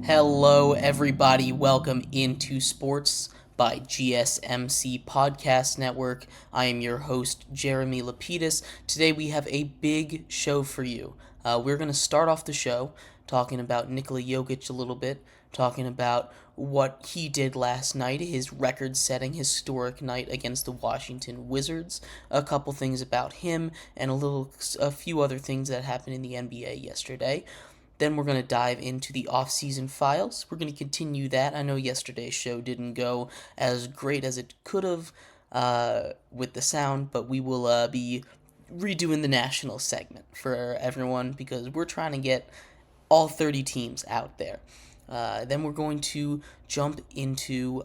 Hello, everybody. Welcome into Sports by GSMC Podcast Network. I am your host, Jeremy Lapidus. Today we have a big show for you. We're going to start off the show talking about Nikola Jokic a little bit, talking about what he did last night, his record-setting historic night against the Washington Wizards, a couple things about him, and a few other things that happened in the NBA yesterday. Then we're going to dive into the off-season files. We're going to continue that. I know yesterday's show didn't go as great as it could have with the sound, but we will be redoing the national segment for everyone because we're trying to get all 30 teams out there. Then we're going to jump into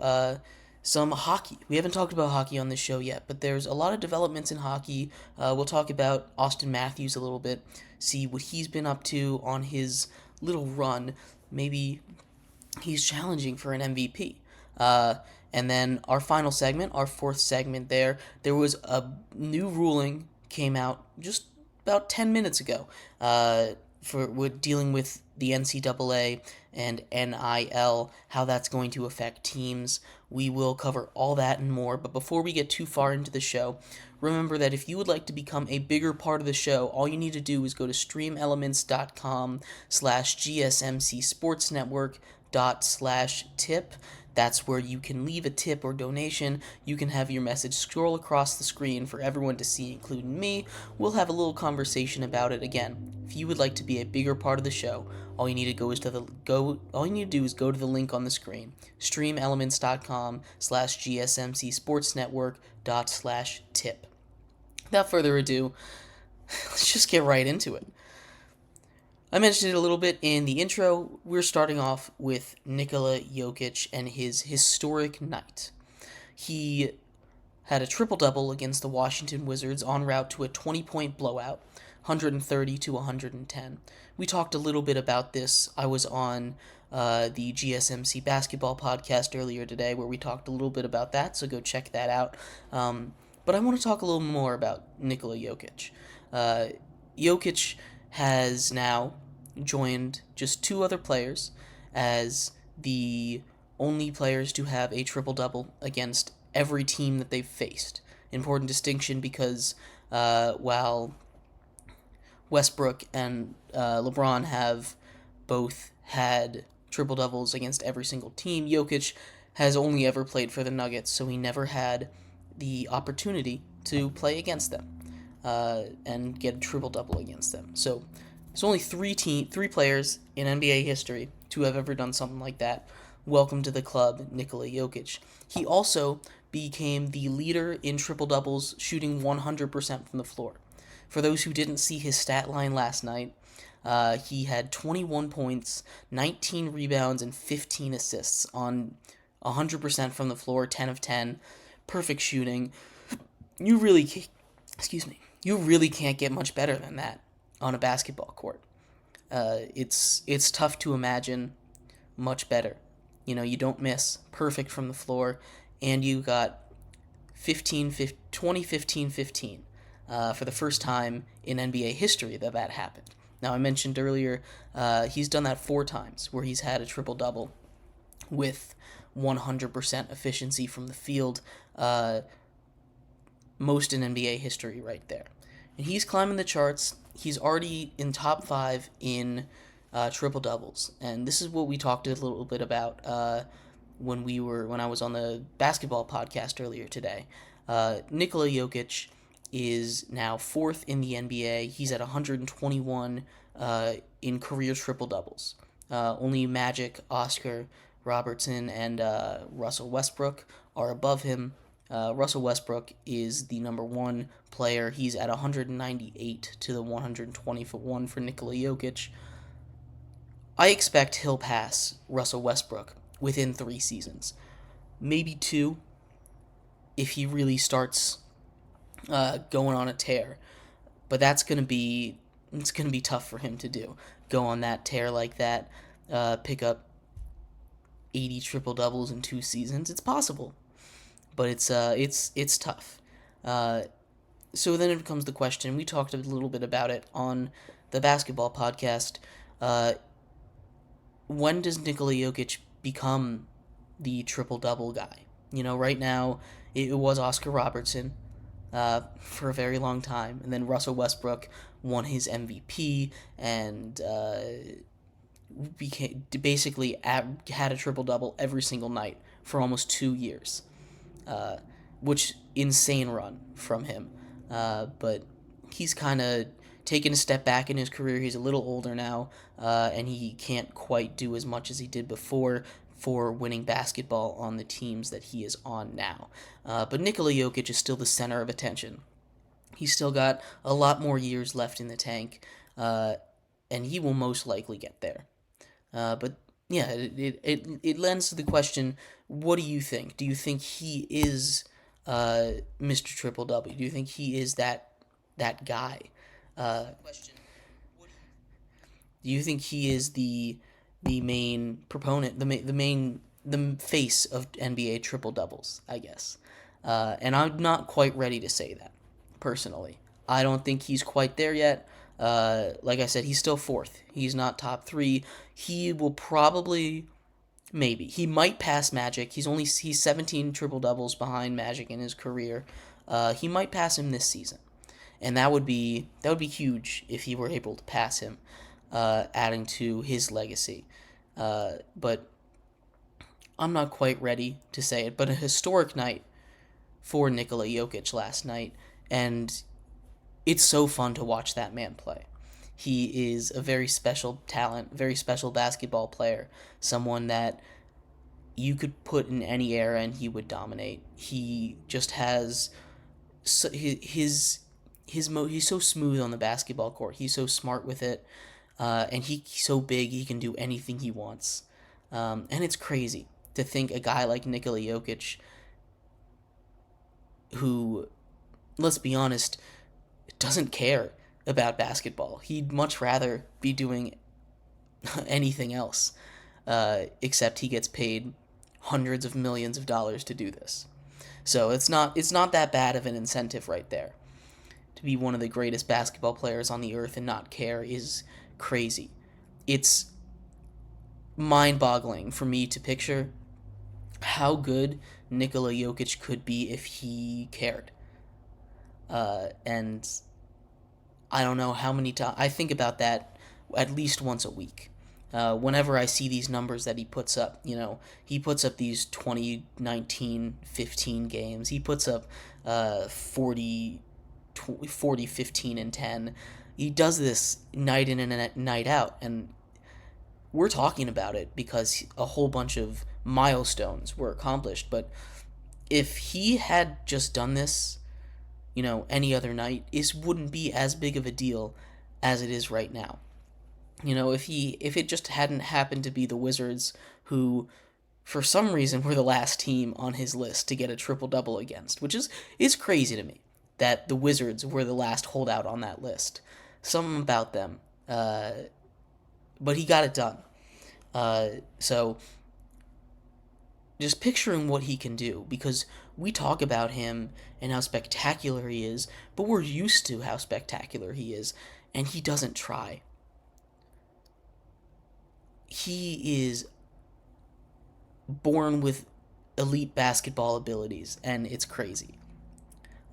some hockey. We haven't talked about hockey on this show yet, but there's a lot of developments in hockey. We'll talk about Austin Matthews a little bit, see what he's been up to on his little run. Maybe he's challenging for an MVP. And then our final segment, our fourth segment there was a new ruling came out just about 10 minutes ago for dealing with the NCAA and NIL, how that's going to affect teams. We will cover all that and more, but before we get too far into the show, remember that if you would like to become a bigger part of the show, all you need to do is go to streamelements.com/GSMCSportsNetwork./tip. That's where you can leave a tip or donation. You can have your message scroll across the screen for everyone to see, including me. We'll have a little conversation about it again. If you would like to be a bigger part of the show, all you need to do is go to the link on the screen, streamelements.com/GSMCSportsNetwork./tip. Without further ado, let's just get right into it. I mentioned it a little bit in the intro. We're starting off with Nikola Jokic and his historic night. He had a triple-double against the Washington Wizards en route to a 20-point blowout, 130 to 110. We talked a little bit about this. I was on the GSMC Basketball Podcast earlier today where we talked a little bit about that, so go check that out. But I want to talk a little more about Nikola Jokic. Jokic has now joined just two other players as the only players to have a triple-double against every team that they've faced. Important distinction because while Westbrook and LeBron have both had triple-doubles against every single team, Jokic has only ever played for the Nuggets, so he never had the opportunity to play against them and get a triple-double against them. So there's only three players in NBA history to have ever done something like that. Welcome to the club, Nikola Jokic. He also became the leader in triple-doubles, shooting 100% from the floor. For those who didn't see his stat line last night, he had 21 points, 19 rebounds, and 15 assists on 100% from the floor, 10 of 10. Perfect shooting. You really can't get much better than that on a basketball court. It's tough to imagine much better. You don't miss, perfect from the floor, and you got 20-15-15 for the first time in NBA history that happened. Now, I mentioned earlier he's done that 4 times where he's had a triple-double with 100% efficiency from the field, most in NBA history right there. And he's climbing the charts. He's already in top 5 in triple-doubles. And this is what we talked a little bit about when I was on the basketball podcast earlier today. Nikola Jokic is now 4th in the NBA. He's at 121 in career triple-doubles. Only Magic, Oscar Robertson, and Russell Westbrook are above him. Russell Westbrook is the number 1 player. He's at 198 to the 120 for Nikola Jokic. I expect he'll pass Russell Westbrook within 3 seasons. Maybe 2 if he really starts going on a tear. But it's going to be tough for him to do. Go on that tear like that, pick up 80 triple-doubles in 2 seasons. It's possible. But it's tough. So then it becomes the question, we talked a little bit about it on the basketball podcast, when does Nikola Jokic become the triple-double guy? Right now it was Oscar Robertson for a very long time, and then Russell Westbrook won his MVP and had a triple-double every single night for almost 2 years, which insane run from him. But he's kind of taken a step back in his career. He's a little older now, and he can't quite do as much as he did before for winning basketball on the teams that he is on now. But Nikola Jokic is still the center of attention. He's still got a lot more years left in the tank, and he will most likely get there. But yeah, it lends to the question: what do you think? Do you think he is Mr. Triple W? Do you think he is that guy? Question: do you think he is the main proponent, the face of NBA triple doubles? I guess, and I'm not quite ready to say that personally. I don't think he's quite there yet. Like I said, he's still fourth. He's not top three. He will probably, maybe, he might pass Magic. He's 17 triple doubles behind Magic in his career. He might pass him this season, and that would be huge if he were able to pass him, adding to his legacy. But I'm not quite ready to say it. But a historic night for Nikola Jokic last night, and it's so fun to watch that man play. He is a very special talent, very special basketball player, someone that you could put in any era and he would dominate. He just has he's so smooth on the basketball court. He's so smart with it, and he's so big he can do anything he wants. And it's crazy to think a guy like Nikola Jokic, who, let's be honest, doesn't care about basketball. He'd much rather be doing anything else, except he gets paid hundreds of millions of dollars to do this. So it's not that bad of an incentive right there. To be one of the greatest basketball players on the earth and not care is crazy. It's mind-boggling for me to picture how good Nikola Jokic could be if he cared. And I don't know how many times I think about that at least once a week. Whenever I see these numbers that he puts up, he puts up these 20-19-15 games. He puts up 40, 15, and 10. He does this night in and night out, and we're talking about it because a whole bunch of milestones were accomplished. But if he had just done this, any other night, it wouldn't be as big of a deal as it is right now. If it just hadn't happened to be the Wizards, who for some reason were the last team on his list to get a triple-double against, which is crazy to me that the Wizards were the last holdout on that list. Something about them. But he got it done. So just picturing what he can do, because we talk about him and how spectacular he is, but we're used to how spectacular he is, and he doesn't try. He is born with elite basketball abilities, and it's crazy.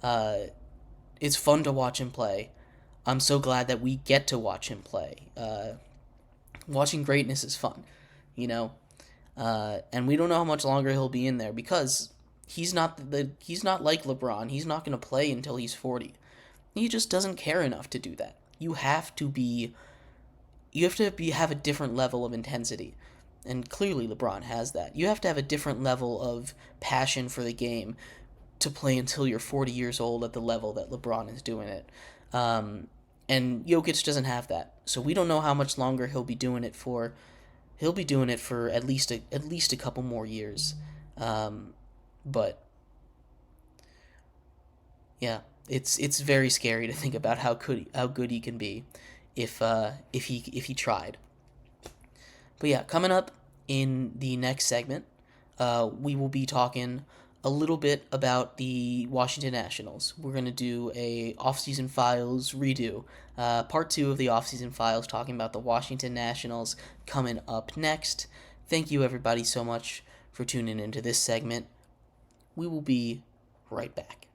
It's fun to watch him play. I'm so glad that we get to watch him play. Watching greatness is fun, and we don't know how much longer he'll be in there, because he's not like LeBron. He's not going to play until he's 40. He just doesn't care enough to do that. You have to have a different level of intensity, and clearly LeBron has that. You have to have a different level of passion for the game to play until you're 40 years old at the level that LeBron is doing it. And Jokic doesn't have that, so we don't know how much longer he'll be doing it for. He'll be doing it for at least a couple more years, but yeah, it's very scary to think about how good he can be if he tried. But yeah, coming up in the next segment, we will be talking a little bit about the Washington Nationals. We're going to do a off-season files redo. Part 2 of the off-season files talking about the Washington Nationals coming up next. Thank you everybody so much for tuning into this segment. We will be right back.